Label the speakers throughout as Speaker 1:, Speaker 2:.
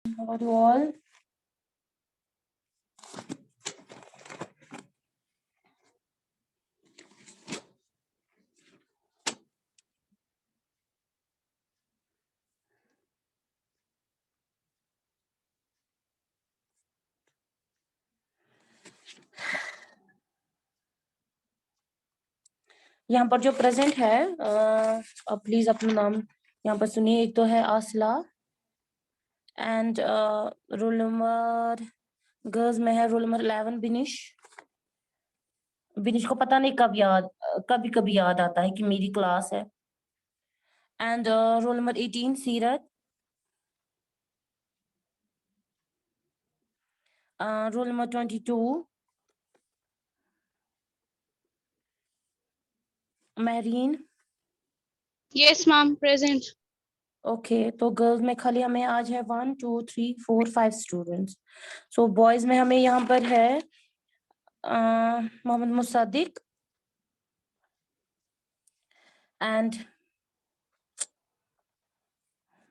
Speaker 1: How are you all? यहाँ पर जो प्रेजेंट है प्लीज अपना नाम यहाँ पर सुनिए। एक तो है आसला एंड रोल नंबर गर्ल्स में है रोल नंबर 11 बिनिश। बिनिश को पता नहीं कभी कभी याद आता है कि मेरी क्लास है। एंड रोल नंबर 18 सीरत। Roll number 22 Mehreen.
Speaker 2: Yes, ma'am, present.
Speaker 1: Okay तो गर्ल्स में खाली हमें आज है 1 2 3 4 5 स्टूडेंट्स। सो बॉयज में हमें यहाँ पर है Mohammad Musaddiq and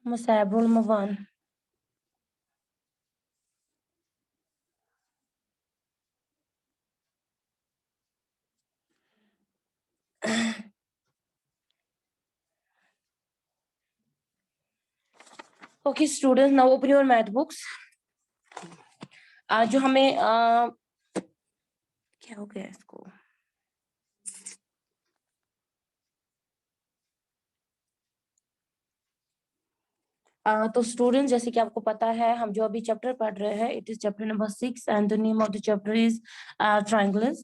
Speaker 1: Musaib roll number 1। Okay, students, now open your math books. आज जो हमें क्या हो गया इसको? तो स्टूडेंट्स जैसे कि आपको पता है हम जो अभी चैप्टर पढ़ रहे हैं it is chapter number 6 and the name of the chapter is triangles.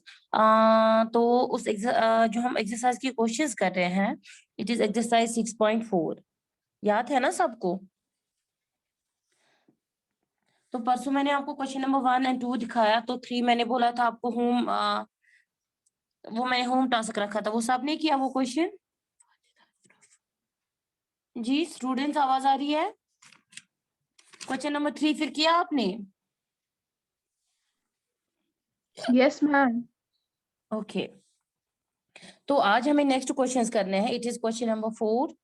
Speaker 1: तो उस जो हम एक्सरसाइज की कोशिश कर रहे हैं इट इज एक्सरसाइज 6.4। याद है ना सबको? तो परसों मैंने आपको क्वेश्चन नंबर 1 एंड 2 दिखाया, तो 3 मैंने बोला था आपको वो मैंने होम टास्क रखा था, वो सबने किया वो क्वेश्चन? जी स्टूडेंट्स आवाज आ रही है? क्वेश्चन नंबर 3 फिर किया आपने?
Speaker 3: Yes ma'am.
Speaker 1: ओके तो आज हमें नेक्स्ट क्वेश्चंस करने हैं। It is question number 4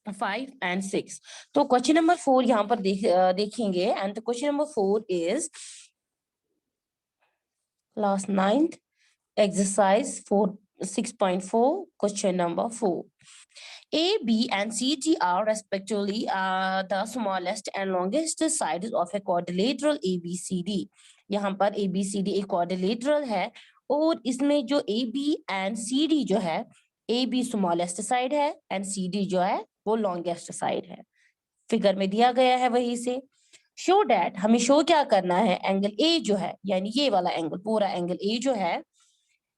Speaker 1: 5 and 6। तो क्वेश्चन नंबर 4 यहाँ पर देखेंगे and question number 4 is last 9th exercise 6.4 question number 4. A, B and C, D are respectively the smallest and longest sides of a quadrilateral ABCD. यहाँ पर ABCD एक quadrilateral है और इसमें जो AB and CD जो है, AB smallest side है and CD जो है वो longest side है। फिगर में दिया गया है वही से। शो डैट हमें शो क्या करना है, एंगल A जो है यानी ये वाला एंगल, पूरा एंगल A जो है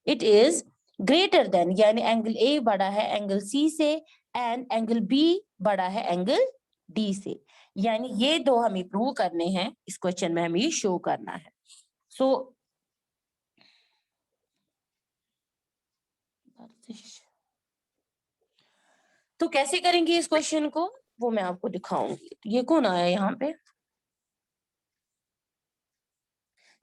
Speaker 1: इट इज ग्रेटर देन, यानी एंगल ए बड़ा है एंगल सी से एंड एंगल बी बड़ा है एंगल डी से। यानी ये दो हमें प्रूव करने हैं, इस क्वेश्चन में हमें शो करना है। सो तो कैसे करेंगे इस क्वेश्चन को वो मैं आपको दिखाऊंगी। ये कौन आया यहाँ पे?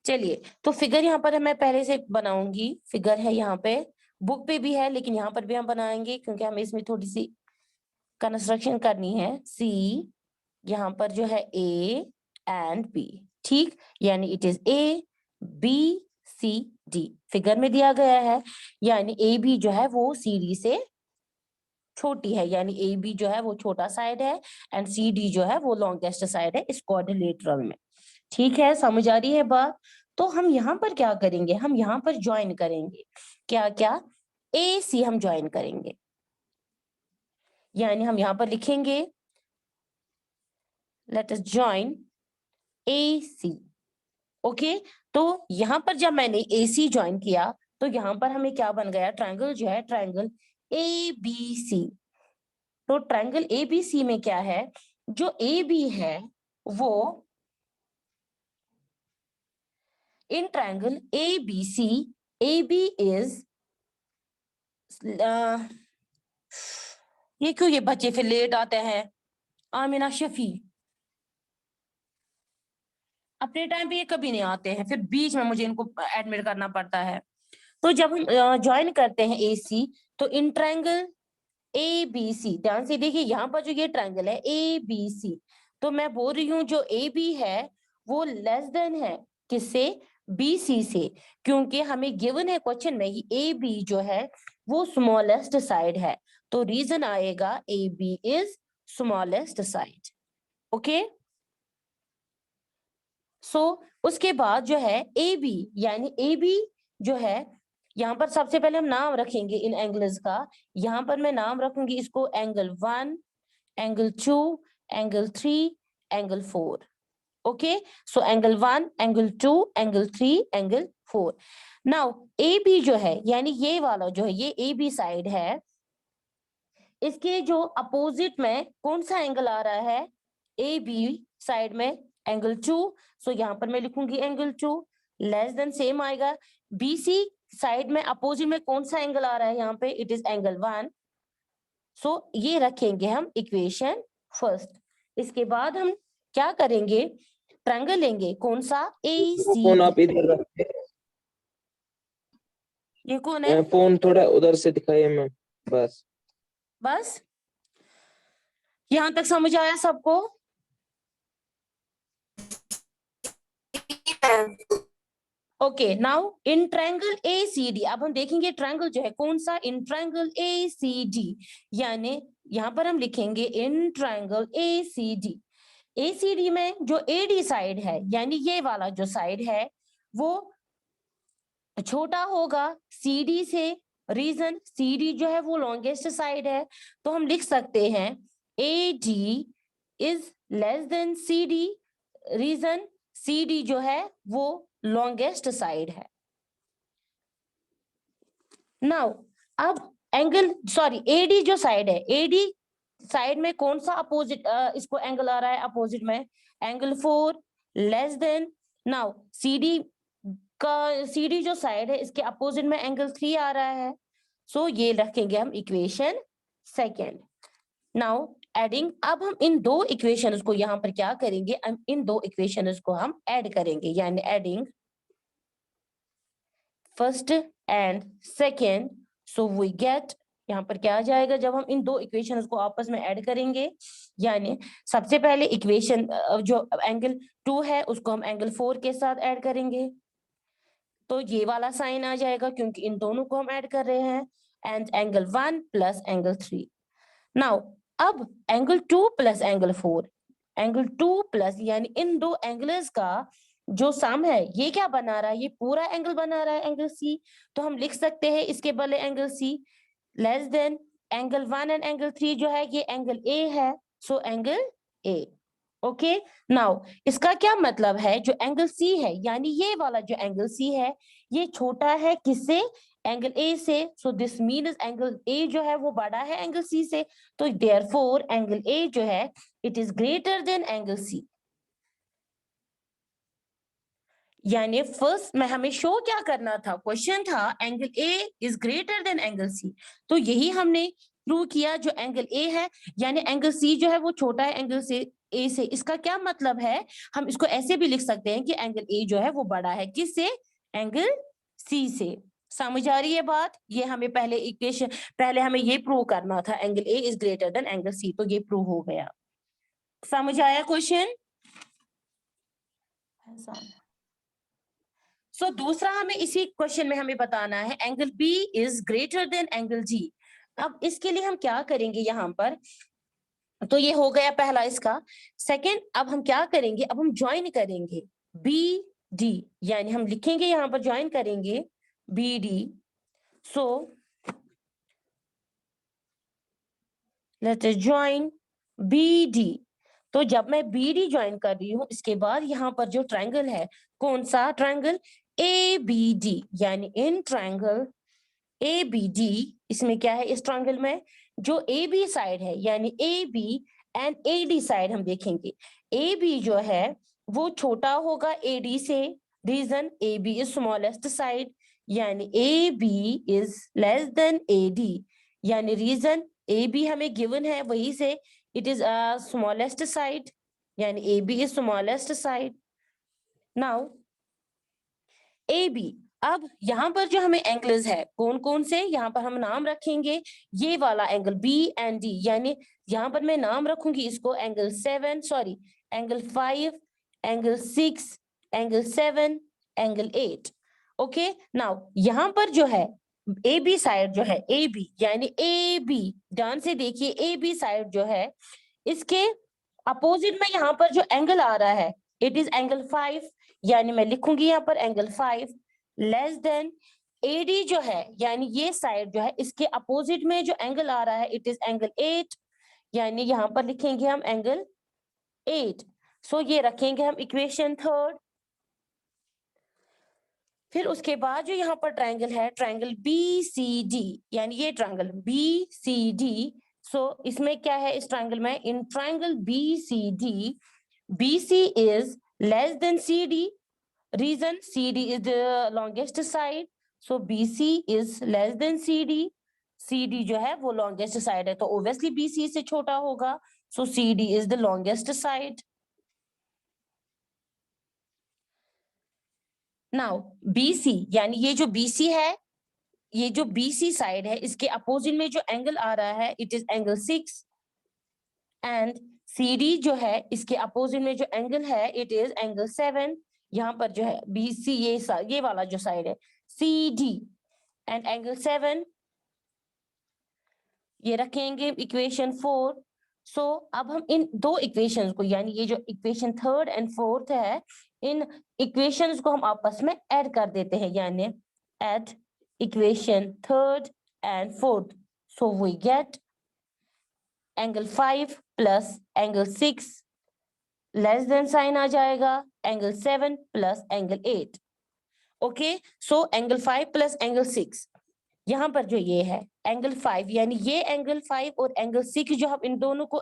Speaker 1: चलिए तो फिगर यहाँ पर मैं पहले से बनाऊंगी। फिगर है यहाँ पे, बुक पे भी है लेकिन यहाँ पर भी हम बनाएंगे क्योंकि हमें इसमें थोड़ी सी कंस्ट्रक्शन करनी है। सी यहाँ पर जो है ए एंड बी, ठीक, यानी it is A B C D figure में दिया गया है। यानी ए बी जो है वो सी डी से छोटी है, यानी ए बी जो है वो छोटा साइड है एंड सी डी जो है वो लॉन्गेस्ट साइड है इस क्वाड्रिलेटरल में। ठीक है, समझ आ रही है बात? तो हम यहाँ पर क्या करेंगे, हम यहाँ पर ज्वाइन करेंगे। क्या क्या? ए सी हम ज्वाइन करेंगे, यानी हम यहाँ पर लिखेंगे लेट अस ज्वाइन ए सी। ओके, तो यहाँ पर जब मैंने ए सी ज्वाइन किया तो यहाँ पर हमें क्या बन गया, ट्रायंगल जो है ट्रायंगल ए बी सी। तो ट्रायंगल ए बी सी में क्या है, जो ए बी है वो in triangle A B C, A B is ये क्यों ये बच्चे फिर लेट आते हैं? आमिना शफी अपने टाइम पे ये कभी नहीं आते हैं, फिर बीच में मुझे इनको एडमिट करना पड़ता है। तो जब हम ज्वाइन करते हैं ए सी तो इन ट्रायंगल ए बी सी, ध्यान से देखिए यहाँ पर जो ये ट्रायंगल है ए बी सी, तो मैं बोल रही हूँ जो ए बी है वो लेस देन है किससे, बी सी से, क्योंकि हमें गिवन है क्वेश्चन में ही ए बी जो है वो स्मॉलेस्ट साइड है, तो रीजन आएगा A B is smallest side. Okay, so उसके बाद जो है ए बी, यानी ए बी जो है, यहाँ पर सबसे पहले हम नाम रखेंगे इन एंगल्स का। यहाँ पर मैं नाम रखूंगी इसको angle 1, angle 2, angle 3, angle 4। Okay, so angle 1, angle 2, angle 3, angle 4। Now A B जो है, यानी ये वाला जो है, ये ए बी साइड है, इसके जो अपोजिट में कौन सा एंगल आ रहा है, ए बी साइड में एंगल 2। सो यहाँ पर मैं लिखूंगी एंगल 2, लेस देन सेम आएगा। बी सी साइड में अपोजिट में कौन सा एंगल आ रहा है यहाँ पे, इट इज एंगल 1। सो ये रखेंगे हम इक्वेशन फर्स्ट। इसके बाद हम क्या करेंगे, ट्रायंगल लेंगे, कौन सा, ए सी।
Speaker 4: फोन आप इधर रखिए,
Speaker 1: ये कौन है,
Speaker 4: फोन थोड़ा उधर से दिखाइए मैम, बस।
Speaker 1: बस यहां तक समझ आया सबको? Okay, now in triangle A C D, अब हम देखेंगे ट्रायंगल जो है कौन सा, इन ट्रायंगल ए सी डी, यानी यहां पर हम लिखेंगे in triangle A C D. A C D में जो ए डी साइड है, यानी ये वाला जो साइड है वो छोटा होगा सी डी से, रीजन सी डी जो है वो लॉन्गेस्ट साइड है, तो हम लिख सकते हैं A D is less than C D, reason C D जो है वो लॉन्गेस्ट साइड है। नाउ अब एंगल, सॉरी एडी जो साइड है, एडी साइड में कौन सा अपोजिट इसको एंगल आ रहा है, अपोजिट में angle 4, less than. Now CD का, सीडी जो साइड है इसके अपोजिट में एंगल 3 आ रहा है, सो ये रखेंगे हम इक्वेशन सेकेंड। नाउ एडिंग, अब हम इन दो इक्वेशंस को यहाँ पर क्या करेंगे, इन दो इक्वेशंस को हम ऐड करेंगे, यानी adding first and second, so we get, यहाँ पर क्या आ जाएगा जब हम इन दो इक्वेशंस को आपस में ऐड करेंगे, यानी सबसे पहले इक्वेशन जो एंगल 2 है उसको हम एंगल 4 के साथ ऐड करेंगे, तो ये वाला साइन आ जाएगा क्योंकि इन दोनों को हम ऐड कर रहे हैं, and angle 1 plus angle 3। Now अब angle 2 plus angle 4, angle 2 plus, यानी इन दो एंगल्स का जो सम है ये क्या बना रहा है, ये पूरा एंगल बना रहा है एंगल सी, तो हम लिख सकते हैं इसके बदले angle C, less than angle 1 and angle 3 जो है ये एंगल ए है, so angle A. Okay, now इसका क्या मतलब है, जो एंगल सी है, यानी ये वाला जो एंगल सी है ये छोटा है किससे, एंगल ए से, so this means angle A जो है वो बड़ा है एंगल सी से, तो देयरफॉर एंगल ए जो है it is greater than angle C. यानी फर्स्ट में हमें शो क्या करना था, क्वेश्चन था angle A is greater than angle C, तो यही हमने प्रूव किया, जो एंगल ए है यानी एंगल सी जो है वो छोटा है एंगल से ए से। इसका क्या मतलब है, हम इसको ऐसे भी लिख सकते हैं कि एंगल ए जो है वो बड़ा है किससे, एंगल सी से। समझ आ रही है बात, ये हमें पहले इक्वेशन, पहले हमें ये प्रूव करना था angle A is greater than angle C, तो ये प्रूव हो गया। समझ आया क्वेश्चन? सो दूसरा हमें इसी क्वेश्चन में हमें बताना है angle B is greater than angle G. अब इसके लिए हम क्या करेंगे यहाँ पर, तो ये हो गया पहला इसका। सेकंड, अब हम क्या करेंगे, अब हम ज्वाइन करेंगे बी डी, यानी हम लिखेंगे यहाँ पर ज्वाइन करेंगे B D. So let's join B D. तो जब मैं बी डी ज्वाइन कर रही हूँ इसके बाद यहाँ पर जो ट्रायंगल है, कौन सा ट्रायंगल, ए बी डी, यानी in triangle A B D, इसमें क्या है, इस ट्रायंगल में जो ए बी साइड है यानी A B and A D side हम देखेंगे, ए बी जो है वो छोटा होगा ए डी से, reason A B is smallest side, यानी A B is less than A D, यानी रीजन ए बी हमें गिवन है वही से इट इज स्मॉलेस्ट साइड, यानी A B is smallest side. Now A B, अब यहाँ पर जो हमें एंगल्स है कौन कौन से, यहाँ पर हम नाम रखेंगे ये वाला एंगल बी एंड डी, यानी यहाँ पर मैं नाम रखूंगी इसको angle 7, sorry angle 5, angle 6, angle 7, angle 8। Okay, now यहाँ पर जो है ए बी साइड जो है, ए बी यानी ए बी, ध्यान से देखिए, ए बी साइड जो है इसके अपोजिट में यहाँ पर जो एंगल आ रहा है इट इज एंगल 5, यानी मैं लिखूंगी यहाँ पर एंगल 5 लेस देन एडी जो है, यानी ये साइड जो है इसके अपोजिट में जो एंगल आ रहा है इट इज एंगल 8, यानी यहाँ पर लिखेंगे हम एंगल 8। सो ये रखेंगे हम इक्वेशन 3। फिर उसके बाद जो यहाँ पर ट्रायंगल है, ट्रायंगल बी सी डी, यानी ये triangle B C D. So इसमें क्या है इस ट्रायंगल में, in triangle B C D BC is less than CD. Reason CD is the longest side. So BC is less than CD. CD जो है वो longest side है, तो obviously BC से छोटा होगा. So CD is the longest side. Now BC यानी ये जो BC है, ये जो BC साइड है इसके अपोजिट में जो एंगल आ रहा है it is angle 6, and CD जो है इसके अपोजिट में जो एंगल है इट इज एंगल 7। यहाँ पर जो है BC ये वाला जो साइड है CD एंड एंगल 7 ये रखेंगे इक्वेशन 4। सो अब हम इन दो इक्वेशंस को, यानी ये जो इक्वेशन 3rd एंड 4th है, इन इक्वेशंस को हम आपस में ऐड कर देते हैं, यानी add equation 3rd and 4th। So we get angle 5 plus angle 6 less than sign आ जाएगा angle 7 plus angle 8। Okay, so angle 5 plus angle 6, यहाँ पर जो ये है एंगल 5, यानी ये एंगल 5 और एंगल 6 जो हम इन दोनों को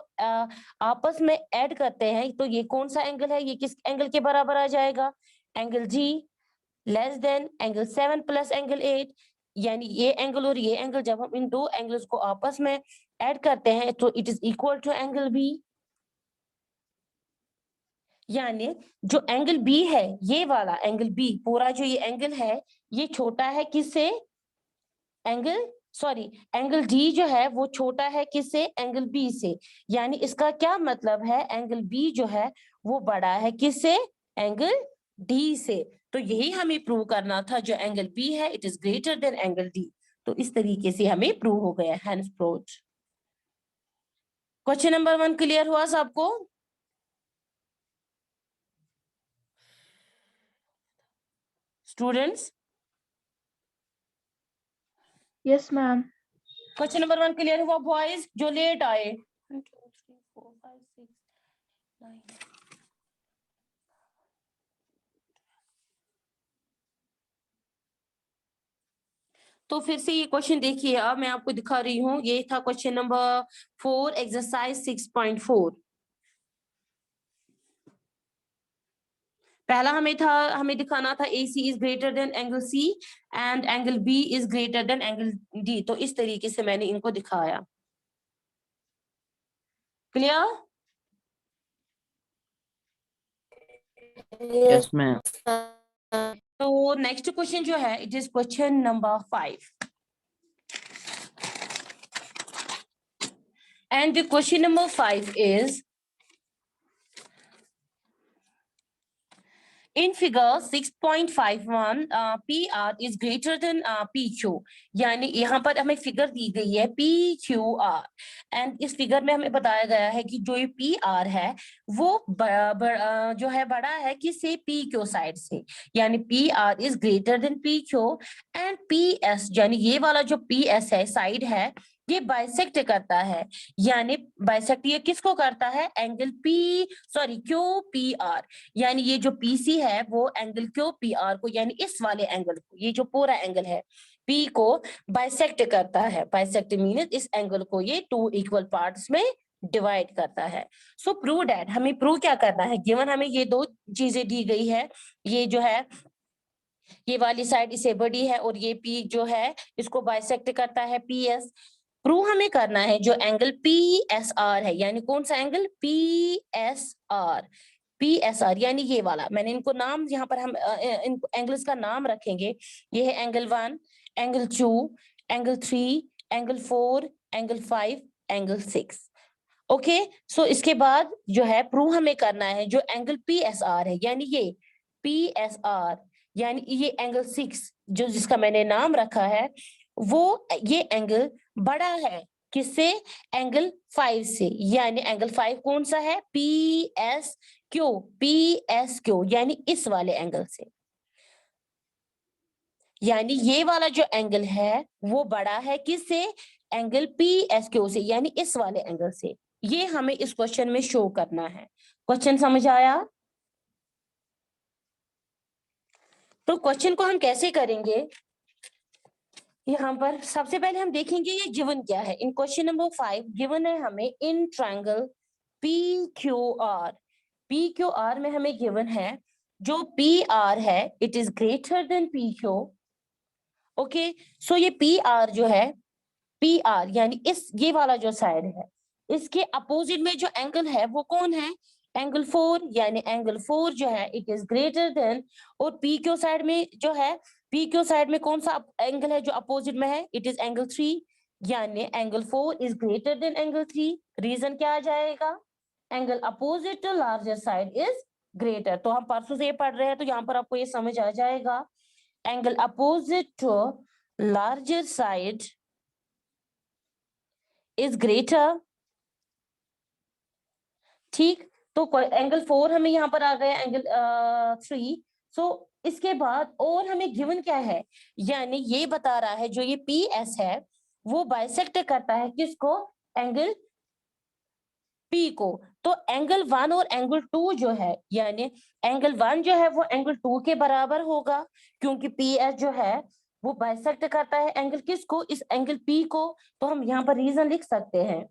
Speaker 1: आपस में ऐड करते हैं, तो ये कौन सा एंगल है, ये किस एंगल के बराबर आ जाएगा, angle G less than angle 7 plus angle 8। यानी ये एंगल और ये एंगल जब हम इन दो एंगल्स को आपस में ऐड करते हैं तो it is equal to angle B। यानी जो एंगल B है, ये वाला एंगल B, पूरा जो ये एंगल है ये छोटा है किससे, एंगल D जो है वो छोटा है किससे, एंगल B से। यानी इसका क्या मतलब है, एंगल B जो है वो बड़ा है किससे, एंगल D से। तो यही हमें प्रूव करना था, जो एंगल B है it is greater than angle D। तो इस तरीके से हमें प्रूव हो गया, hence proved. Question number 1 clear हुआ सबको? Students,
Speaker 3: Yes, ma'am.
Speaker 1: Question number 1 clear हुआ बॉयज जो लेट आए? 1 2 3 4 5 6 9। तो फिर से ये क्वेश्चन देखिए, अब मैं आपको दिखा रही हूँ, ये था क्वेश्चन नंबर 4 एक्सरसाइज 6.4। पहला हमें दिखाना था AC is greater than angle C and angle B is greater than angle D। तो इस तरीके से मैंने इनको दिखाया। क्लियर?
Speaker 5: Yes, ma'am.
Speaker 1: तो नेक्स्ट क्वेश्चन जो है it is question number 5 and the question number 5 is in figure 6.51 PR is greater than PQ। यानी यहाँ पर हमें फिगर दी गई है PQR एंड इस फिगर में हमें बताया गया है कि जो ये PR है वो जो है बड़ा है किससे, PQ साइड से। यानी PR is greater than PQ and PS, यानी ये वाला जो PS है साइड है ये बाइसेक्ट करता है। यानी बाइसेक्ट ये किसको करता है, एंगल QPR। यानी ये जो PC है वो एंगल QPR को, यानी इस वाले एंगल को, ये जो पूरा एंगल है P को बाइसेक्ट करता है। बाइसेक्ट मीन्स इस एंगल को ये 2 इक्वल पार्ट्स में डिवाइड करता है। सो प्रूव दैट, हमें प्रूव क्या करना है, गिवन हमें ये दो चीजें दी गई है, ये जो है ये वाली साइड इससे बड़ी है और ये P जो है इसको बाइसेक्ट करता है PS। प्रूव हमें करना है जो एंगल PSR है, यानी कौन सा एंगल, PSR यानी ये वाला। मैंने इनको नाम यहाँ पर हम इन एंगल्स का नाम रखेंगे। ये है angle 1, angle 2, angle 3, angle 4, angle 5, angle 6। Okay, so इसके बाद जो है प्रूव हमें करना है जो एंगल पी एस आर है, यानी ये पी एस आर, यानी ये एंगल 6 जो जिसका मैंने नाम रखा है, वो ये एंगल बड़ा है किससे? एंगल 5 से। यानी एंगल 5 कौन सा है? P S Q, P S Q, यानी इस वाले एंगल से। यानी ये वाला जो एंगल है वो बड़ा है किससे? एंगल पी एस क्यू से, यानी इस वाले एंगल से। ये हमें इस क्वेश्चन में शो करना है। क्वेश्चन समझ आया? तो क्वेश्चन को हम कैसे करेंगे? यहाँ पर सबसे पहले हम देखेंगे ये गिवन क्या है। इन क्वेश्चन नंबर 5 गिवन है हमें in triangle P Q R. P Q R में हमें गिवन है जो पी आर है it is greater than P Q. Okay, so ये पी आर जो है, पी आर यानी इस ये वाला जो साइड है, इसके अपोजिट में जो एंगल है वो कौन है? एंगल 4, यानी एंगल 4 जो है इट इज ग्रेटर देन, और पी क्यू साइड में जो है, पी क्यू साइड में कौन सा एंगल है जो अपोजिट में है? इट इज एंगल 3, यानी angle 4 is greater than angle 3। Reason क्या आ जाएगा? Angle opposite to larger side is greater. तो हम परसों से ये पढ़ रहे हैं तो यहाँ पर आपको ये समझ आ जाएगा, angle opposite to larger side is greater. ठीक, तो एंगल 4 हमें यहाँ पर आ गया, एंगल 3। सो इसके बाद और हमें गिवन क्या है? यानी ये बता रहा है जो ये पी एस है वो बाइसेक्ट करता है किसको? एंगल पी को। तो एंगल 1 और एंगल 2 जो है, यानी एंगल 1 जो है वो एंगल 2 के बराबर होगा, क्योंकि पी एस जो है वो बाइसेक्ट करता है एंगल किसको? इस एंगल पी को। तो हम यहाँ पर रीजन लिख सकते हैं,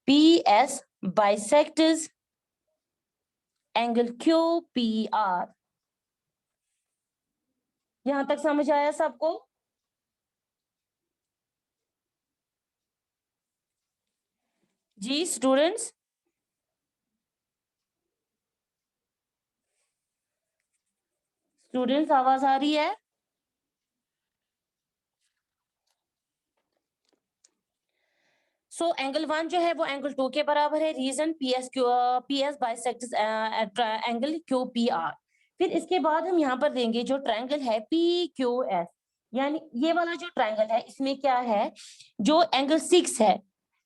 Speaker 1: P S bisects angle Q P are. यहां तक समझ आया सबको? जी स्टूडेंट्स, स्टूडेंट्स आवाज आ रही है? सो एंगल 1 जो है वो एंगल 2 के बराबर है। Reason P S bisects angle Q P R. फिर इसके बाद हम यहाँ पर देंगे जो ट्रायंगल है पी क्यू एस, यानी ये वाला जो ट्रायंगल है इसमें क्या है? जो एंगल 6 है,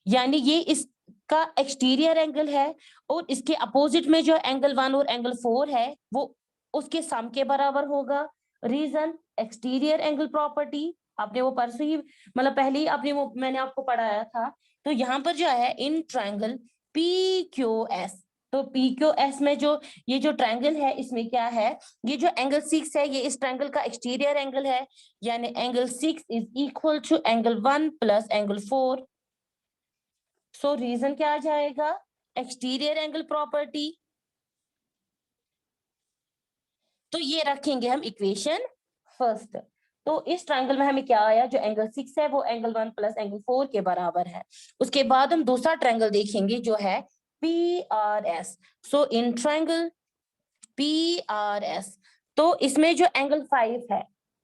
Speaker 1: यानी ये इसका एक्सटीरियर एंगल है, और इसके अपोजिट में जो एंगल 1 और एंगल 4 है वो उसके सम के बराबर होगा। रीजन एक्सटीरियर एंगल प्रॉपर्टी, आपने वो परसों ही मतलब पहले ही आपने वो मैंने आपको पढ़ाया था। तो यहाँ पर जो है इन ट्रायंगल पी क्यू एस, तो पी क्यू एस में जो ये जो ट्रायंगल है इसमें क्या है? ये जो एंगल 6 है ये इस ट्रायंगल का एक्सटीरियर एंगल है, यानी angle 6 is equal to angle 1 plus angle 4। So reason क्या आ जाएगा? Exterior angle property. तो ये रखेंगे हम इक्वेशन फर्स्ट। तो इस ट्रायंगल में हमें क्या आया? जो एंगल 6 है वो एंगल 1 प्लस एंगल 4 के बराबर है। उसके बाद हम दूसरा ट्रायंगल देखेंगे जो है पी आर एस। सो इन ट्रायंगल पी आर एस, तो इसमें जो एंगल 5 है,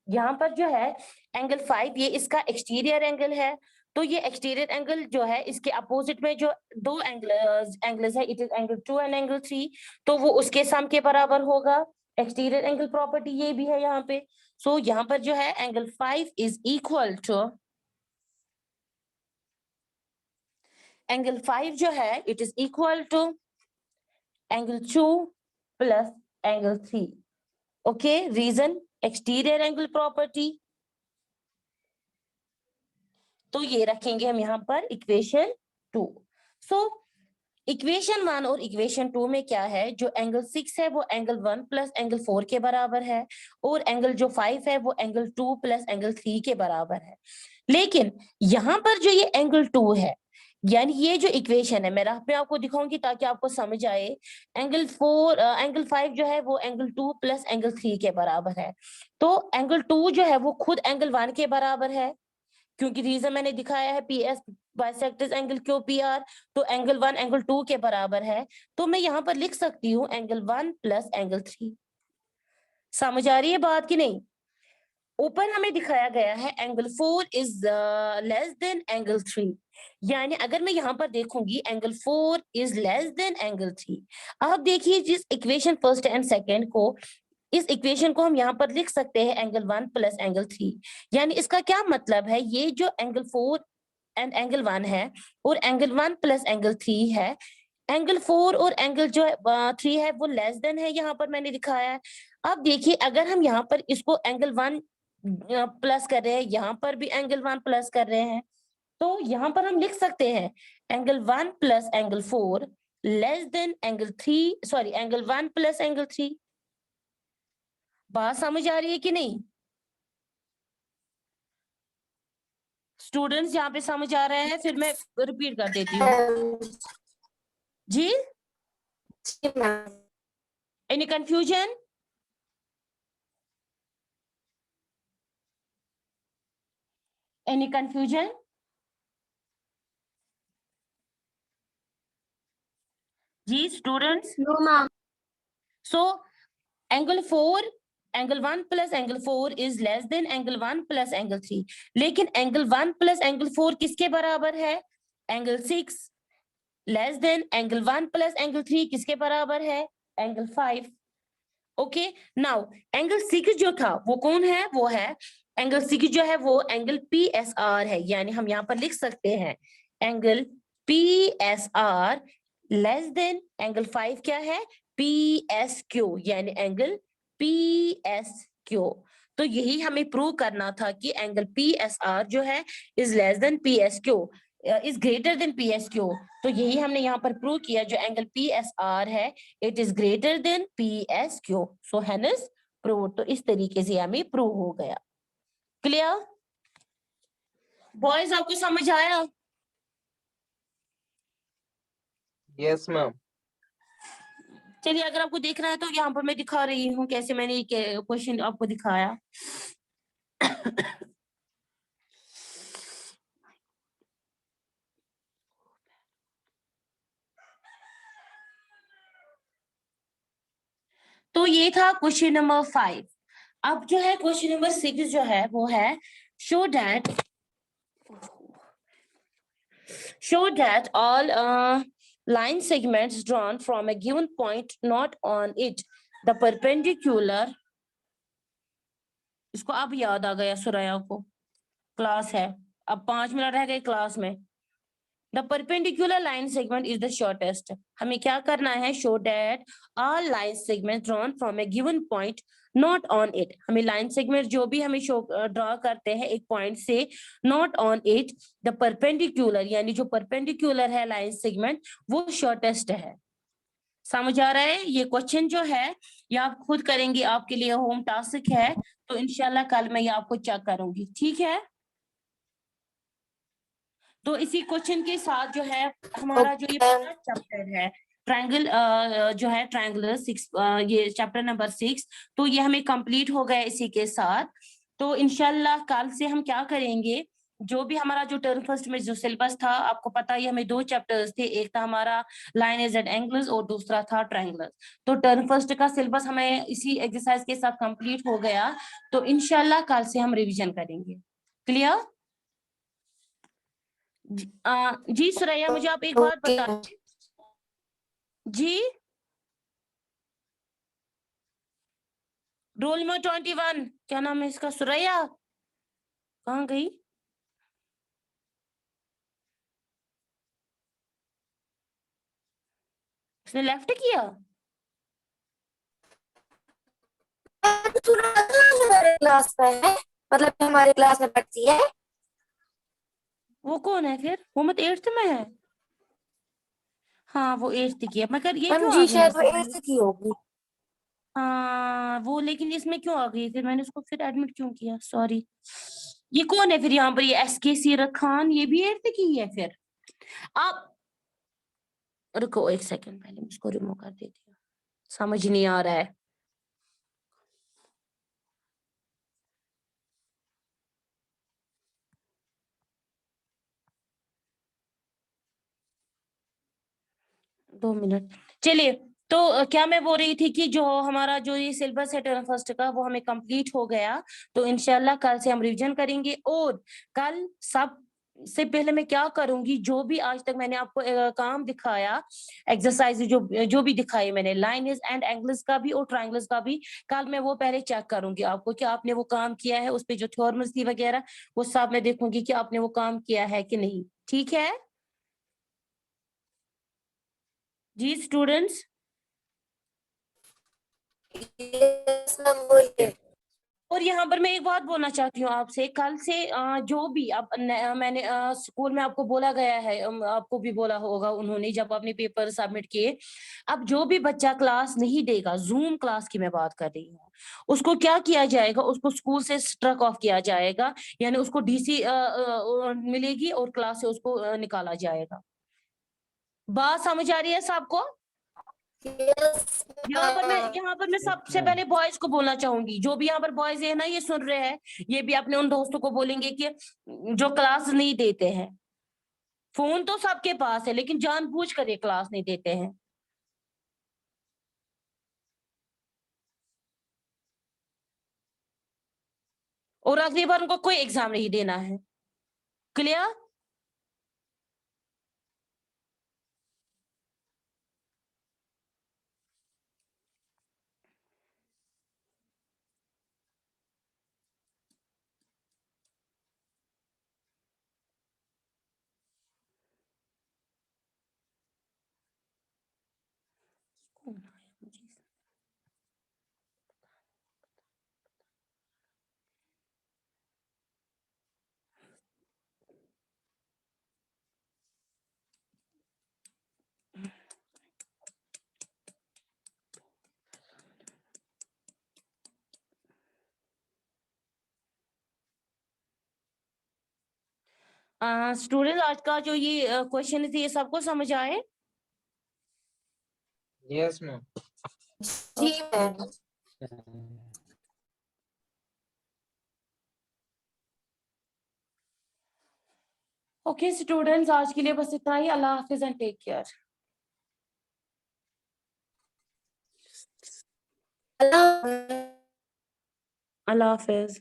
Speaker 1: यहाँ पर जो है एंगल 5 ये इसका एक्सटीरियर एंगल है। तो ये एक्सटीरियर एंगल जो है इसके अपोजिट में जो दो एंगल्स है it is angle 2 and angle 3, तो वो उसके सम के बराबर होगा। एक्सटीरियर एंगल प्रॉपर्टी ये भी है यहाँ पे। सो यहाँ पर जो है angle 5 is equal to angle 5 जो है it is equal to angle 2 plus angle 3। Okay, reason exterior angle property. तो ये रखेंगे हम यहाँ पर इक्वेशन 2। सो इक्वेशन 1 और इक्वेशन 2 में क्या है? जो एंगल 6 है वो एंगल 1 प्लस एंगल 4 के बराबर है, और एंगल जो 5 है वो एंगल 2 प्लस एंगल 3 के बराबर है। लेकिन यहाँ पर जो ये एंगल 2 है, यानी ये जो इक्वेशन है मैं आपको दिखाऊंगी ताकि आपको समझ आए। एंगल 5 जो है वो एंगल 2 प्लस एंगल 3 के बराबर है। तो एंगल 2 जो है वो खुद एंगल 1 के बराबर है, क्योंकि रीजन मैंने दिखाया है P S bisects angle Q P are, तो एंगल 1 एंगल 2 के बराबर है। तो मैं यहाँ पर लिख सकती हूँ एंगल 1 प्लस एंगल 3। समझ आ रही है बात कि नहीं? ऊपर हमें दिखाया गया है angle 4 is less than angle 3, यानी अगर मैं यहाँ पर देखूंगी angle 4 is less than angle 3। अब देखिए जिस इक्वेशन फर्स्ट एंड सेकंड को, इस इक्वेशन को हम यहाँ पर लिख सकते हैं एंगल 1 प्लस एंगल 3। यानी इसका क्या मतलब है, ये जो एंगल 4 एंड एंगल 1 है और एंगल 1 प्लस एंगल 3 है, एंगल 4 और एंगल जो 3 है वो लेस देन है, यहाँ पर मैंने दिखाया है। अब देखिए अगर हम यहाँ पर इसको एंगल 1 प्लस कर रहे हैं, यहाँ पर भी एंगल 1 प्लस कर रहे हैं, तो यहाँ पर हम लिख सकते हैं angle 1 plus angle 4 less than angle 3, sorry angle 1 plus angle 3। बात समझ आ रही है कि नहीं स्टूडेंट्स? यहाँ पे समझ आ रहा है? फिर मैं रिपीट कर देती हूँ जी। Any confusion? Any confusion? जी students?
Speaker 2: No, ma'am.
Speaker 1: So angle 4, angle 1 plus angle 4 is less than angle 1 plus angle 3। लेकिन angle 1 plus angle 4 किसके बराबर है? angle 6 less than angle 1 plus angle 3 किसके बराबर है? angle 5। ओके नाउ एंगल 6 जो था वो कौन है? वो है एंगल 6 जो है वो एंगल PSR है। यानी हम यहाँ पर लिख सकते हैं angle PSR less than angle 5 क्या है? PSQ, यानी एंगल PSQ। तो यही हमें प्रूव करना था कि एंगल PSR जो है is less then PSQ, is greater then PSQ। तो यही हमने यहाँ पर प्रूव किया, जो एंगल PSR है it is greater then PSQ। So hence prove. तो इस तरीके से हमें प्रूव हो गया। Clear boys? आपको समझ आया?
Speaker 4: Yes ma'am.
Speaker 1: चलिए अगर आपको देखना है तो यहाँ पर मैं दिखा रही हूँ कैसे मैंने क्वेश्चन आपको दिखाया। तो ये था क्वेश्चन नंबर 5। अब जो है क्वेश्चन नंबर 6 जो है वो है show that all line segments drawn from a given point not on it the perpendicular। इसको अब याद आ गया सुरैया को, क्लास है, अब 5 मिनट रह गए क्लास में। The perpendicular line segment is the shortest। हमें क्या करना है? show that all line segments drawn from a given point not on it। हमें line segment जो भी हमें शो ड्रॉ करते हैं एक पॉइंट से, not on it the perpendicular, यानी जो perpendicular है line segment वो shortest है। समझ आ रहा है? ये क्वेश्चन जो है ये आप खुद करेंगे, आपके लिए होम टास्क है, तो इंशाल्लाह कल मैं ये आपको चेक करूंगी, ठीक है? तो इसी क्वेश्चन के साथ जो है हमारा जो ये पूरा चैप्टर है ट्रायंगल जो है ट्रायंगुलर 6, ये चैप्टर नंबर 6, तो ये हमें कंप्लीट हो गया इसी के साथ। तो इंशाल्लाह कल से हम क्या करेंगे, जो भी हमारा जो टर्म फर्स्ट में जो सिलेबस था, आपको पता है हमें 2 चैप्टर्स थे, एक था हमारा लाइनेज एंड एंगल्स और दूसरा था ट्रायंगल्स। तो टर्म फर्स्ट का सिलेबस हमें इसी एक्सरसाइज के साथ कंप्लीट हो गया। तो इंशाल्लाह कल से हम रिविजन करेंगे। क्लियर? जी सुरैया, मुझे आप एक बात बता जी। रोल नंबर 21 क्या नाम है इसका? सुरैया कहाँ गई? उसने लेफ्ट किया?
Speaker 5: हमारे क्लास में है, मतलब हमारे क्लास में पढ़ती है।
Speaker 1: वो कौन है फिर? वो मत 8th में है? हाँ वो 8th की है, मगर ये क्यों आ
Speaker 5: जी
Speaker 1: गई
Speaker 5: शायद वो
Speaker 1: इसमें?
Speaker 5: 8th की होगी।
Speaker 1: हाँ वो, लेकिन इसमें क्यों आ गई फिर? मैंने उसको फिर एडमिट क्यों किया? सॉरी। ये कौन है फिर यहाँ पर? ये SK सीरा खान, ये भी 8th की है फिर? आप रुको एक सेकंड, पहले मैं इसको रिमूव कर देती हूँ, समझ नहीं आ रहा है। दो मिनट। चलिए, तो क्या मैं बोल रही थी कि जो हमारा जो ये सिलेबस है टर्म फर्स्ट का वो हमें कंप्लीट हो गया। तो इंशाल्लाह कल से हम रिवीजन करेंगे और कल सब से पहले मैं क्या करूंगी, जो भी आज तक मैंने आपको काम दिखाया, एक्सरसाइज जो भी दिखाई मैंने, लाइन्स एंड एंगल्स का भी और ट्रायंगल्स का भी, कल मैं वो पहले चेक करूंगी आपको कि आपने वो काम किया है, उस पे जो थ्योरम्स थी वगैरह वो सब मैं देखूंगी कि आपने वो काम किया है कि नहीं। ठीक है जी स्टूडेंट्स?
Speaker 5: यस मैम, बोलिए।
Speaker 1: और यहाँ पर मैं एक बात बोलना चाहती हूँ आपसे, कल से जो भी अब मैंने स्कूल में आपको बोला गया है, आपको भी बोला होगा उन्होंने जब आपने पेपर सबमिट किए, अब जो भी बच्चा क्लास नहीं देगा, जूम क्लास की मैं बात कर रही हूँ, उसको क्या किया जाएगा, उसको स्कूल से स्ट्रक ऑफ किया जाएगा, यानी उसको डीसी मिलेगी और क्लास से उसको निकाला जाएगा। बात समझ आ रही है सबको?
Speaker 5: यस
Speaker 1: यहाँ पर मैं सबसे पहले बॉयज को बोलना चाहूंगी, जो भी यहाँ पर बॉयज है ना ये सुन रहे हैं, ये भी अपने उन दोस्तों को बोलेंगे कि जो क्लास नहीं देते हैं, फोन तो सबके पास है लेकिन जानबूझ कर ये क्लास नहीं देते हैं। और अगली बार उनको कोई एग्जाम नहीं देना है। क्लियर? स्टूडेंट, आज का जो ये क्वेश्चन थे ये सबको समझ आए?
Speaker 4: Yes, ma'am.
Speaker 5: जी मैम।
Speaker 1: ओके स्टूडेंट्स, आज के लिए बस इतना ही। अल्लाह हाफिज एंड टेक केयर।
Speaker 5: अल्लाह
Speaker 1: अल्लाह हाफिज।